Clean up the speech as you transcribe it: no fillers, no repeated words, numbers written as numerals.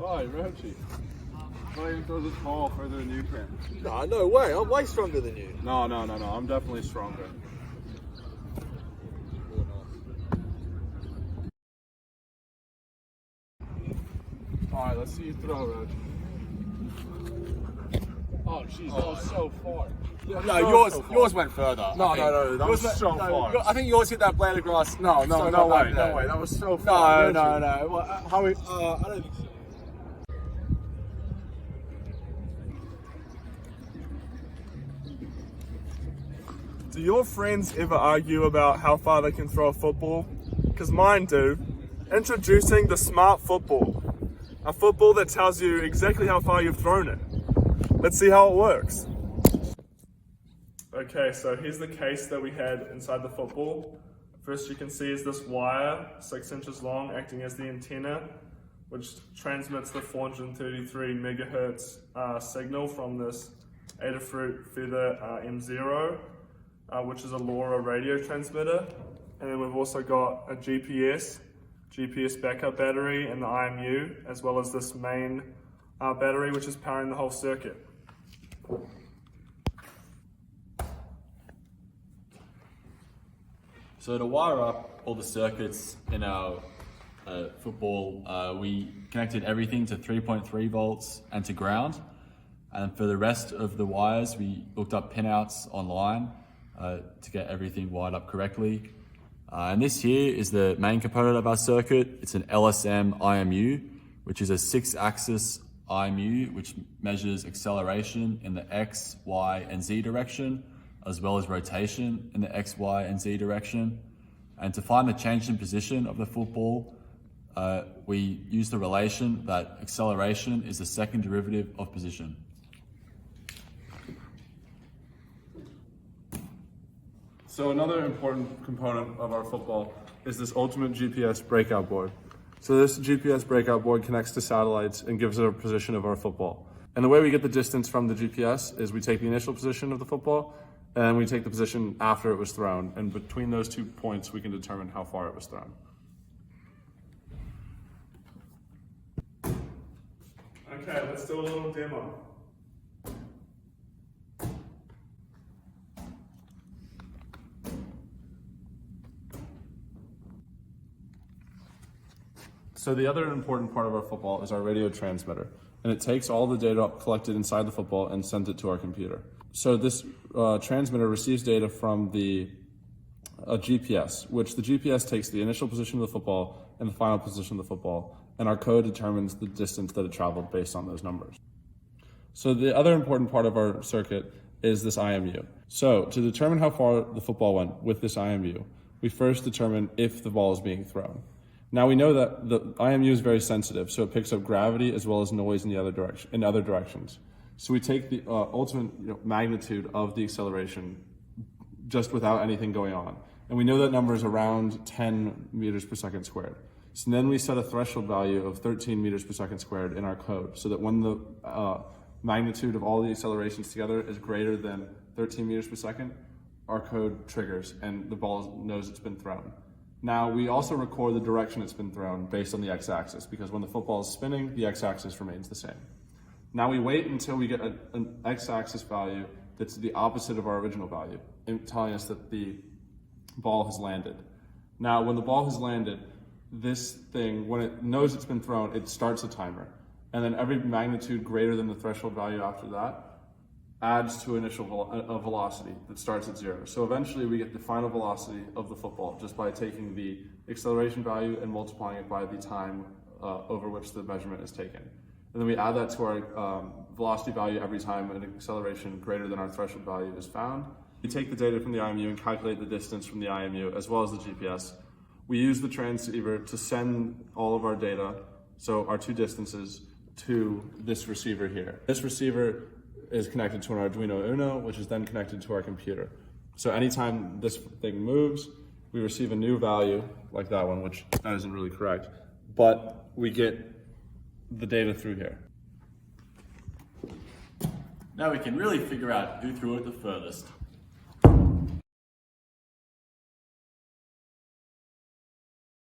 Why, Ritchie? Why you throw this ball further than you can? No way. I'm way stronger than you. No. I'm definitely stronger. Alright, let's see you throw, Roach. Oh, jeez, that was so far. No, yours went further. No, that was so far. I think yours hit that blade of grass. No way. That was so far. No. Well, how we? I don't think so. Do your friends ever argue about how far they can throw a football? Because mine do. Introducing the smart football. A football that tells you exactly how far you've thrown it. Let's see how it works. Okay, so here's the case that we had inside the football. First you can see is this wire, 6 inches long, acting as the antenna, which transmits the 433 megahertz signal from this Adafruit Feather M0, which is a LoRa radio transmitter. And then we've also got a GPS backup battery and the IMU, as well as this main battery, which is powering the whole circuit. So to wire up all the circuits in our football, we connected everything to 3.3 volts and to ground. And for the rest of the wires, we looked up pinouts online to get everything wired up correctly. And this here is the main component of our circuit. It's an LSM IMU, which is a 6-axis IMU, which measures acceleration in the X, Y, and Z direction, as well as rotation in the X, Y, and Z direction. And to find the change in position of the football, we use the relation that acceleration is the second derivative of position. So another important component of our football is this ultimate GPS breakout board. So this GPS breakout board connects to satellites and gives a position of our football. And the way we get the distance from the GPS is we take the initial position of the football and we take the position after it was thrown. And between those 2 points, we can determine how far it was thrown. Okay, let's do a little demo. So the other important part of our football is our radio transmitter, and it takes all the data collected inside the football and sends it to our computer. So this transmitter receives data from the GPS, which the GPS takes the initial position of the football and the final position of the football, and our code determines the distance that it traveled based on those numbers. So the other important part of our circuit is this IMU. So to determine how far the football went with this IMU, we first determine if the ball is being thrown. Now we know that the IMU is very sensitive, so it picks up gravity as well as noise in other directions. So we take the ultimate magnitude of the acceleration just without anything going on. And we know that number is around 10 meters per second squared. So then we set a threshold value of 13 meters per second squared in our code, so that when the magnitude of all the accelerations together is greater than 13 meters per second, our code triggers and the ball knows it's been thrown. Now, we also record the direction it's been thrown based on the x-axis, because when the football is spinning, the x-axis remains the same. Now we wait until we get an x-axis value that's the opposite of our original value, telling us that the ball has landed. Now, when the ball has landed, this thing, when it knows it's been thrown, it starts a timer. And then every magnitude greater than the threshold value after that adds to initial velocity that starts at 0. So eventually we get the final velocity of the football just by taking the acceleration value and multiplying it by the time over which the measurement is taken. And then we add that to our velocity value every time an acceleration greater than our threshold value is found. We take the data from the IMU and calculate the distance from the IMU as well as the GPS. We use the transceiver to send all of our data, so our 2 distances, to this receiver here. This receiver is connected to an Arduino Uno, which is then connected to our computer. So anytime this thing moves, we receive a new value, like that one, which that isn't really correct, but we get the data through here. Now we can really figure out who threw it the furthest.